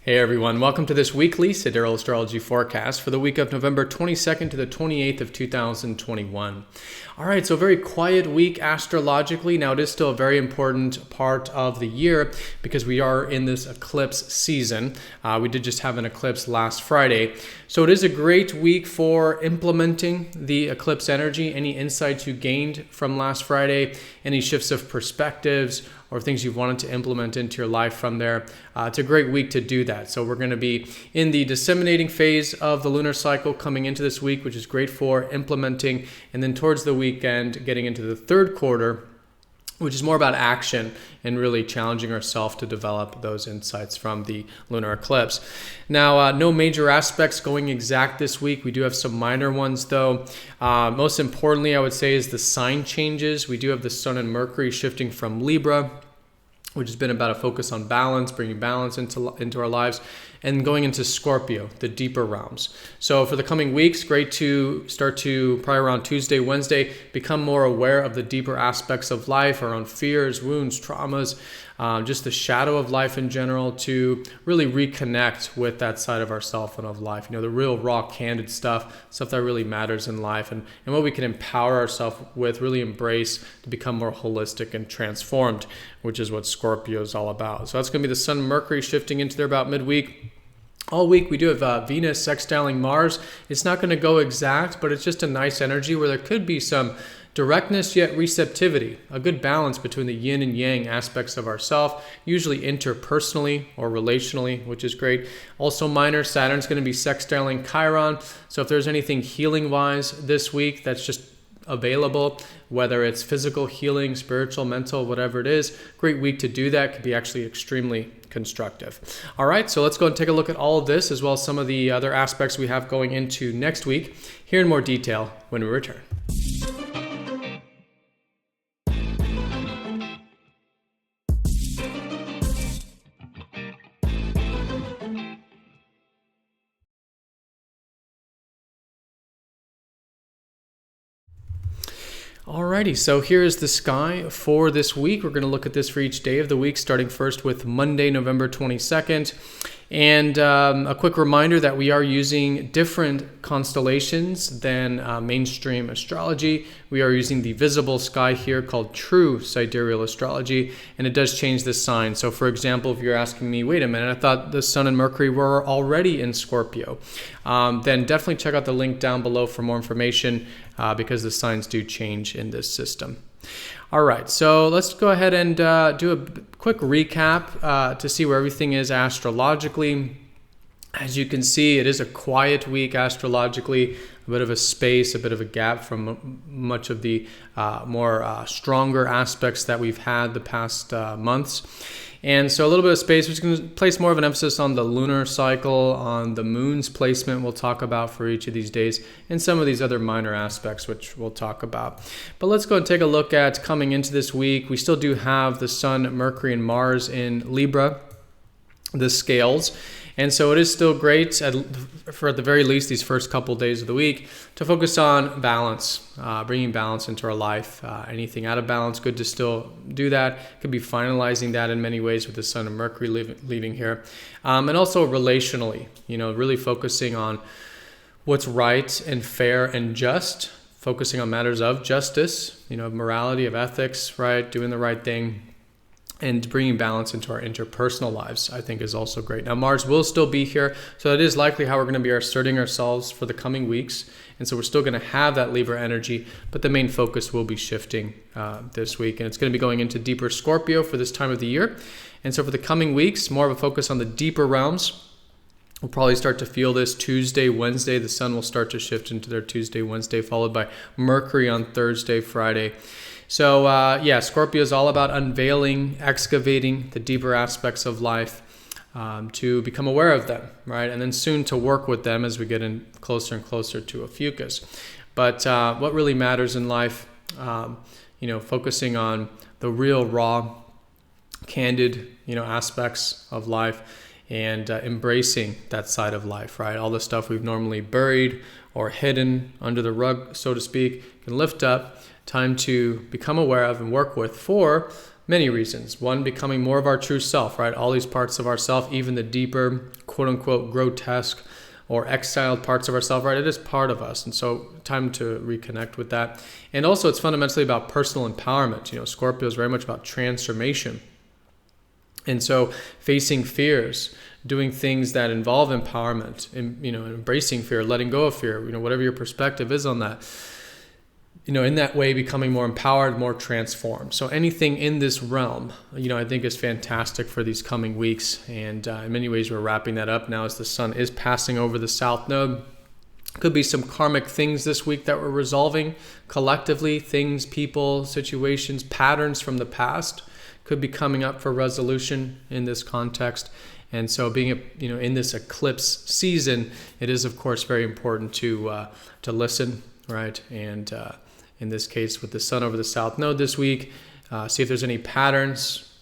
Hey everyone, welcome to this weekly Sidereal Astrology forecast for the week of November 22nd to the 28th of 2021. All right, so a very quiet week astrologically. Now it is still a very important part of the year because we are in this eclipse season. We did just have an eclipse last Friday. So it is a great week for implementing the eclipse energy, any insights you gained from last Friday, any shifts of perspectives, or things you've wanted to implement into your life from there. It's a great week to do that. So we're going to be in the disseminating phase of the lunar cycle coming into this week, which is great for implementing. And then towards the weekend, getting into the third quarter, which is more about action and really challenging ourselves to develop those insights from the lunar eclipse. Now, no major aspects going exact this week. We do have some minor ones though. Most importantly, I would say, is the sign changes. We do have the Sun and Mercury shifting from Libra, which has been about a focus on balance, bringing balance into our lives, and going into Scorpio, the deeper realms. So for the coming weeks, great to start to, probably around Tuesday, Wednesday, become more aware of the deeper aspects of life, our own fears, wounds, traumas, just the shadow of life in general, to really reconnect with that side of ourself and of life. You know, the real raw, candid stuff that really matters in life, and what we can empower ourselves with, really embrace to become more holistic and transformed, which is what Scorpio is all about. So that's going to be the Sun and Mercury shifting into there about midweek. All week we do have Venus sextiling Mars. It's not going to go exact, but it's just a nice energy where there could be some directness yet receptivity, a good balance between the yin and yang aspects of ourself, usually interpersonally or relationally, which is great. Also minor, Saturn's going to be sextiling Chiron. So if there's anything healing wise this week that's just available, whether it's physical healing, spiritual, mental, whatever it is, great week to do that. Could be actually extremely constructive. All right, so let's go and take a look at all of this as well as some of the other aspects we have going into next week here in more detail when we return. Alrighty, so here is the sky for this week. We're going to look at this for each day of the week, starting first with Monday, November 22nd. And a quick reminder that we are using different constellations than mainstream astrology. We are using the visible sky here called true sidereal astrology, and it does change the sign. So for example, if you're asking me, wait a minute, I thought the Sun and Mercury were already in Scorpio, then definitely check out the link down below for more information because the signs do change in this system. All right, so let's go ahead and do a quick recap to see where everything is astrologically. As you can see, it is a quiet week astrologically, a bit of a space, a bit of a gap from much of the more stronger aspects that we've had the past months. And so a little bit of space, which is going to place more of an emphasis on the lunar cycle, on the moon's placement we'll talk about for each of these days, and some of these other minor aspects which we'll talk about. But let's go and take a look at coming into this week. We still do have the Sun, Mercury, and Mars in Libra, the scales. And so it is still great, for at the very least these first couple days of the week, to focus on balance, bringing balance into our life. Anything out of balance, good to still do that. Could be finalizing that in many ways with the Sun and Mercury leaving here. And also relationally, really focusing on what's right and fair and just, focusing on matters of justice, of morality, of ethics, right, doing the right thing. And bringing balance into our interpersonal lives, I think, is also great. Now, Mars will still be here, so it is likely how we're going to be asserting ourselves for the coming weeks. And so we're still going to have that Libra energy, but the main focus will be shifting this week. And it's going to be going into deeper Scorpio for this time of the year. And so for the coming weeks, more of a focus on the deeper realms. We'll probably start to feel this Tuesday, Wednesday. The sun will start to shift into their Tuesday, Wednesday, followed by Mercury on Thursday, Friday. So Scorpio is all about unveiling, excavating the deeper aspects of life, to become aware of them, right? And then soon to work with them as we get in closer and closer to a fucus. But what really matters in life, focusing on the real raw, candid, aspects of life, and embracing that side of life, right? All the stuff we've normally buried or hidden under the rug, so to speak, can lift up. Time to become aware of and work with for many reasons. One, becoming more of our true self, right? All these parts of ourself, even the deeper, quote unquote, grotesque or exiled parts of ourselves, right? It is part of us. And so time to reconnect with that. And also it's fundamentally about personal empowerment. Scorpio is very much about transformation. And so facing fears, doing things that involve empowerment, and, embracing fear, letting go of fear, whatever your perspective is on that, in that way, becoming more empowered, more transformed. So anything in this realm, I think is fantastic for these coming weeks. And in many ways, we're wrapping that up now as the sun is passing over the south node. Could be some karmic things this week that we're resolving collectively, things, people, situations, patterns from the past could be coming up for resolution in this context. And so being in this eclipse season, it is, of course, very important to listen, right? And in this case, with the sun over the south node this week, see if there's any patterns,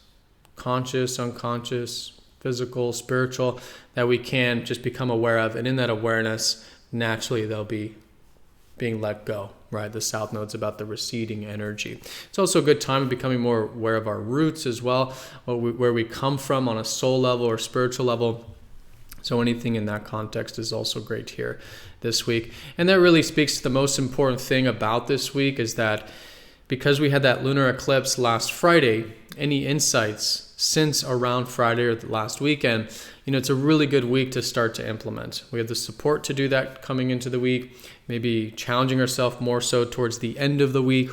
conscious, unconscious, physical, spiritual, that we can just become aware of. And in that awareness, naturally, they'll be being let go, right? The south node's about the receding energy. It's also a good time of becoming more aware of our roots as well, where we come from on a soul level or spiritual level. So anything in that context is also great here this week. And that really speaks to the most important thing about this week is that because we had that lunar eclipse last Friday, any insights since around Friday or the last weekend, it's a really good week to start to implement. We have the support to do that coming into the week, maybe challenging ourselves more so towards the end of the week,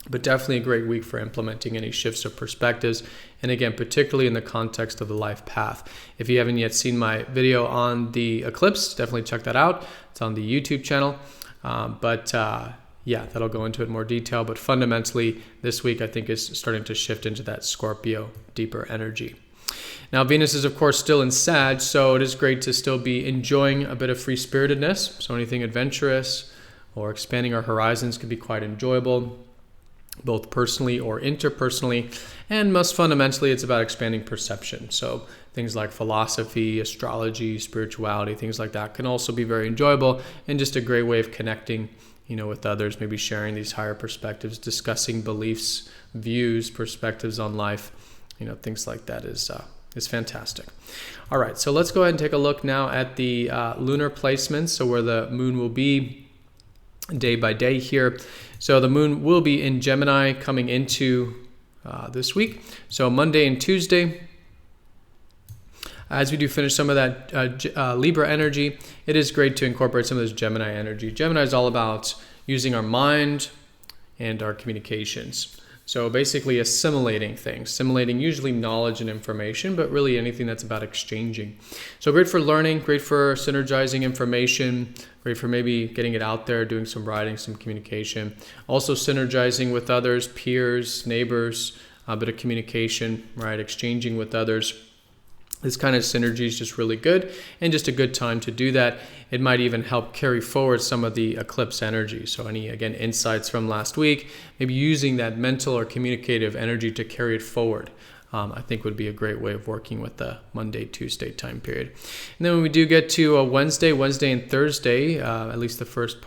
but definitely a great week for implementing any shifts of perspectives. And again, particularly in the context of the life path. If you haven't yet seen my video on the eclipse, definitely check that out. It's on the YouTube channel. Yeah, that'll go into it in more detail. But fundamentally, this week, I think, is starting to shift into that Scorpio deeper energy. Now, Venus is, of course, still in Sag, so it is great to still be enjoying a bit of free-spiritedness. So anything adventurous or expanding our horizons can be quite enjoyable, both personally or interpersonally. And most fundamentally, it's about expanding perception. So things like philosophy, astrology, spirituality, things like that can also be very enjoyable and just a great way of connecting, with others, maybe sharing these higher perspectives, discussing beliefs, views, perspectives on life, things like that is fantastic. All right, so let's go ahead and take a look now at the lunar placements, so where the moon will be day by day here. So the moon will be in Gemini coming into this week. So Monday and Tuesday, as we do finish some of that Libra energy, it is great to incorporate some of this Gemini energy. Gemini is all about using our mind and our communications. So basically assimilating things, assimilating usually knowledge and information, but really anything that's about exchanging. So great for learning, great for synergizing information, great for maybe getting it out there, doing some writing, some communication. Also synergizing with others, peers, neighbors, a bit of communication, right? Exchanging with others. This kind of synergy is just really good and just a good time to do that. It might even help carry forward some of the eclipse energy. So any, again, insights from last week, maybe using that mental or communicative energy to carry it forward, I think would be a great way of working with the Monday, Tuesday time period. And then when we do get to Wednesday and Thursday, at least the first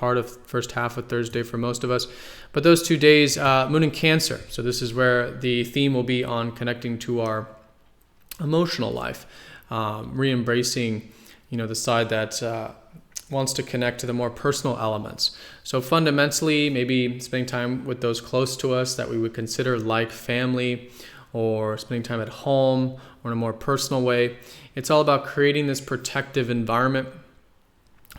half of Thursday for most of us, but those 2 days, Moon in Cancer. So this is where the theme will be on connecting to our emotional life, re-embracing, the side that wants to connect to the more personal elements. So fundamentally, maybe spending time with those close to us that we would consider like family, or spending time at home, or in a more personal way. It's all about creating this protective environment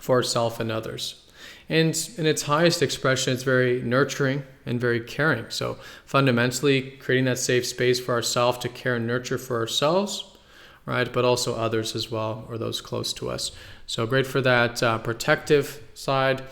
for ourselves and others. And in its highest expression, it's very nurturing and very caring. So fundamentally, creating that safe space for ourselves to care and nurture for ourselves, right? But also others as well, or those close to us. So great for that protective side,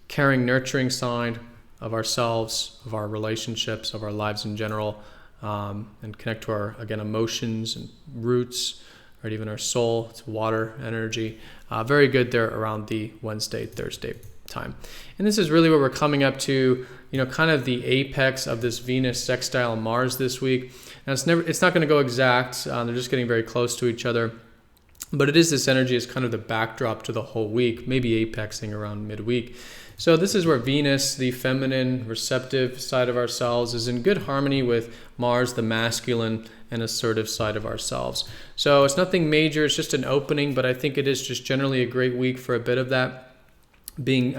caring, nurturing side of ourselves, of our relationships, of our lives in general, and connect to our, again, emotions and roots, right? Even our soul. It's water energy. Very good there around the Wednesday, Thursday time. And this is really where we're coming up to, kind of the apex of this Venus sextile Mars this week. Now it's not going to go exact. They're just getting very close to each other. But it is this energy is kind of the backdrop to the whole week, maybe apexing around midweek. So this is where Venus, the feminine, receptive side of ourselves, is in good harmony with Mars, the masculine and assertive side of ourselves. So it's nothing major, it's just an opening, but I think it is just generally a great week for a bit of that. Being,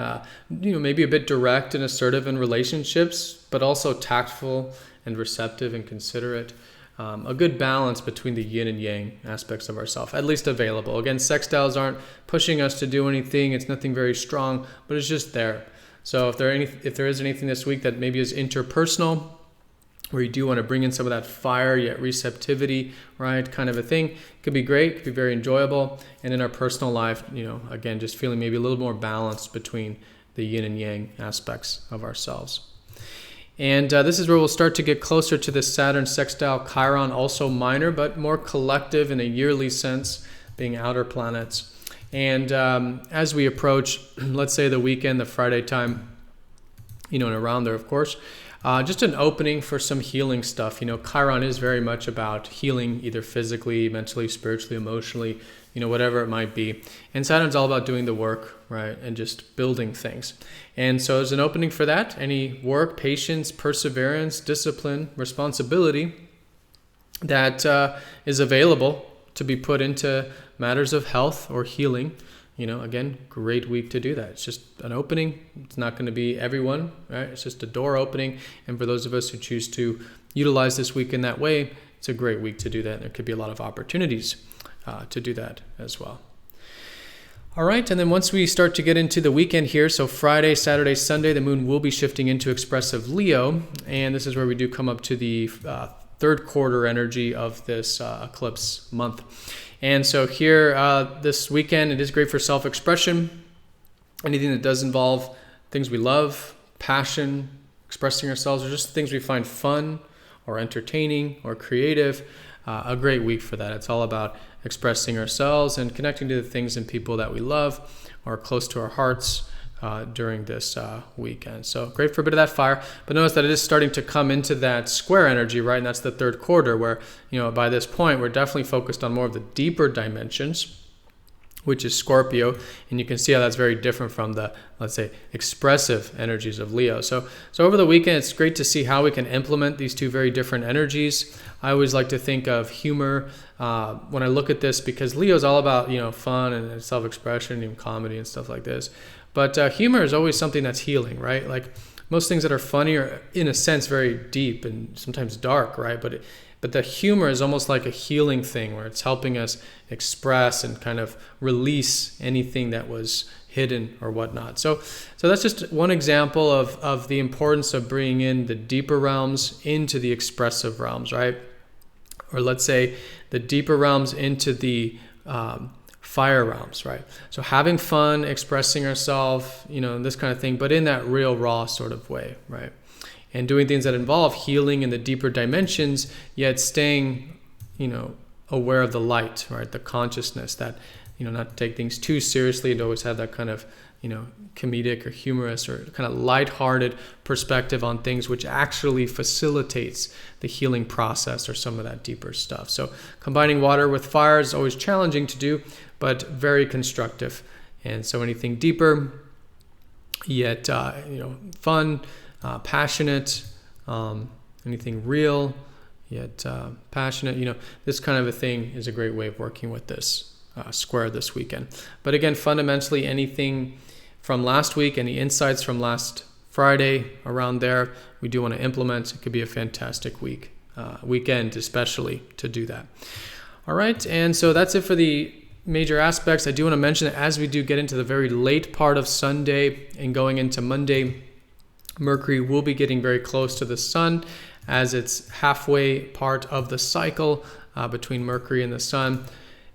maybe a bit direct and assertive in relationships, but also tactful and receptive and considerate. A good balance between the yin and yang aspects of ourselves, at least available. Again, sextiles aren't pushing us to do anything. It's nothing very strong, but it's just there. So if there is anything this week that maybe is interpersonal, where you do want to bring in some of that fire yet receptivity, right, kind of a thing, could be great, could be very enjoyable. And in our personal life, again, just feeling maybe a little more balanced between the yin and yang aspects of ourselves. And this is where we'll start to get closer to the Saturn sextile Chiron, also minor, but more collective in a yearly sense, being outer planets. And as we approach, let's say the weekend, the Friday time, and around there, of course, just an opening for some healing stuff. Chiron is very much about healing, either physically, mentally, spiritually, emotionally, whatever it might be. And Saturn's all about doing the work, right? And just building things. And so there's an opening for that. Any work, patience, perseverance, discipline, responsibility that is available to be put into matters of health or healing. Again, great week to do that. It's just an opening. It's not going to be everyone, right? It's just a door opening. And for those of us who choose to utilize this week in that way, it's a great week to do that. There could be a lot of opportunities to do that as well. All right, and then once we start to get into the weekend here, so Friday, Saturday, Sunday, the moon will be shifting into expressive Leo, and this is where we do come up to the third quarter energy of this eclipse month. And so here, this weekend, it is great for self-expression, anything that does involve things we love, passion, expressing ourselves, or just things we find fun or entertaining or creative. A great week for that. It's all about expressing ourselves and connecting to the things and people that we love or are close to our hearts during this weekend. So great for a bit of that fire. But notice that it is starting to come into that square energy, right? And that's the third quarter where, by this point, we're definitely focused on more of the deeper dimensions, which is Scorpio. And you can see how that's very different from the, let's say, expressive energies of Leo. So over the weekend, it's great to see how we can implement these two very different energies. I always like to think of humor when I look at this, because Leo is all about, fun and self-expression and comedy and stuff like this. But humor is always something that's healing, right? Like most things that are funny are, in a sense, very deep and sometimes dark, right? But the humor is almost like a healing thing where it's helping us express and kind of release anything that was hidden or whatnot. So that's just one example of the importance of bringing in the deeper realms into the expressive realms, right? Or let's say the deeper realms into the fire realms, right? So having fun, expressing ourselves, this kind of thing, but in that real raw sort of way, right? And doing things that involve healing in the deeper dimensions, yet staying, aware of the light, right? The consciousness that, not to take things too seriously and always have that kind of, comedic or humorous or kind of lighthearted perspective on things, which actually facilitates the healing process or some of that deeper stuff. So combining water with fire is always challenging to do, but very constructive. And so anything deeper, yet, fun, passionate, anything real, yet passionate, this kind of a thing is a great way of working with this square this weekend. But again, fundamentally, anything from last week, any insights from last Friday around there, we do want to implement. It could be a fantastic weekend especially to do that. All right, and so that's it for the major aspects. I do want to mention that as we do get into the very late part of Sunday and going into Monday, Mercury will be getting very close to the Sun as it's halfway part of the cycle between Mercury and the Sun.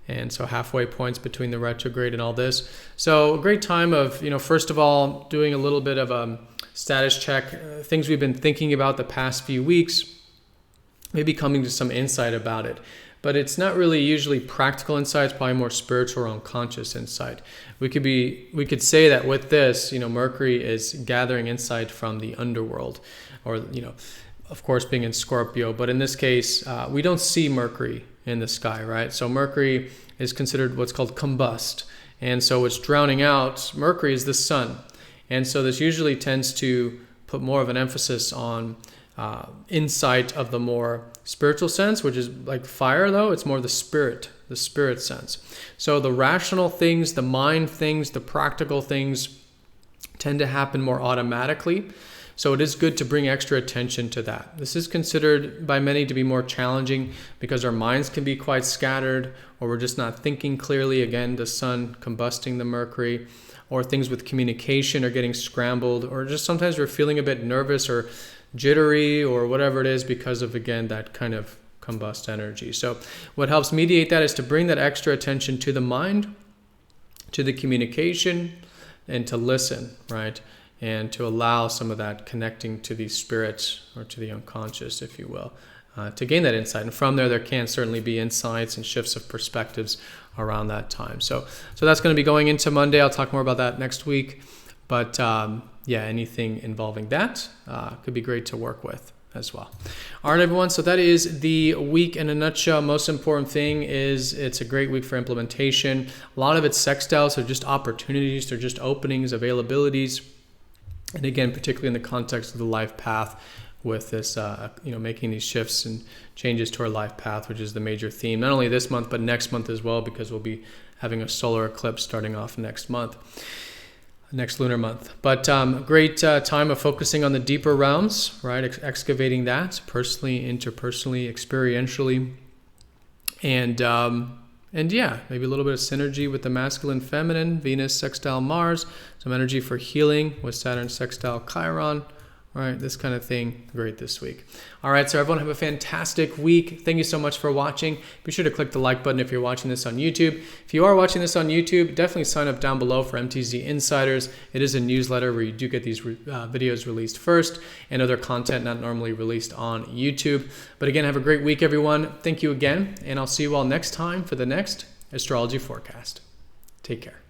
And so halfway points between the retrograde and all this. So a great time of, first of all, doing a little bit of a status check, things we've been thinking about the past few weeks, maybe coming to some insight about it. But it's not really usually practical insight, it's probably more spiritual or unconscious insight. We could say that with this, Mercury is gathering insight from the underworld, or, of course, being in Scorpio. But in this case, we don't see Mercury in the sky, right? So Mercury is considered what's called combust. And so what's drowning out Mercury is the sun. And so this usually tends to put more of an emphasis on insight of the more spiritual sense, which is like fire, though. It's more the spirit sense. So the rational things, the mind things, the practical things tend to happen more automatically. So it is good to bring extra attention to that. This is considered by many to be more challenging because our minds can be quite scattered, or we're just not thinking clearly. Again, the sun combusting the Mercury, or things with communication are getting scrambled, or just sometimes we're feeling a bit nervous or jittery or whatever it is because of, again, that kind of combust energy. So what helps mediate that is to bring that extra attention to the mind, to the communication, and to listen, right? And to allow some of that connecting to the spirits or to the unconscious, if you will, to gain that insight. And from there can certainly be insights and shifts of perspectives around that time. So that's going to be going into Monday. I'll talk more about that next week. But yeah, anything involving that could be great to work with as well. All right, everyone. So that is the week in a nutshell. Most important thing is it's a great week for implementation. A lot of it's sextile, so just opportunities. They're just openings, availabilities. And again, particularly in the context of the life path with this, making these shifts and changes to our life path, which is the major theme, not only this month, but next month as well, because we'll be having a solar eclipse starting off next lunar month. But great time of focusing on the deeper realms, right? Excavating that personally, interpersonally, experientially. And yeah, maybe a little bit of synergy with the masculine, feminine, Venus sextile Mars, some energy for healing with Saturn sextile Chiron, right? This kind of thing, great this week. All right, so everyone have a fantastic week. Thank you so much for watching. Be sure to click the like button if you're watching this on YouTube. If you are watching this on YouTube, definitely sign up down below for MTZ Insiders. It is a newsletter where you do get these videos released first and other content not normally released on YouTube. But again, have a great week, everyone. Thank you again, and I'll see you all next time for the next astrology forecast. Take care.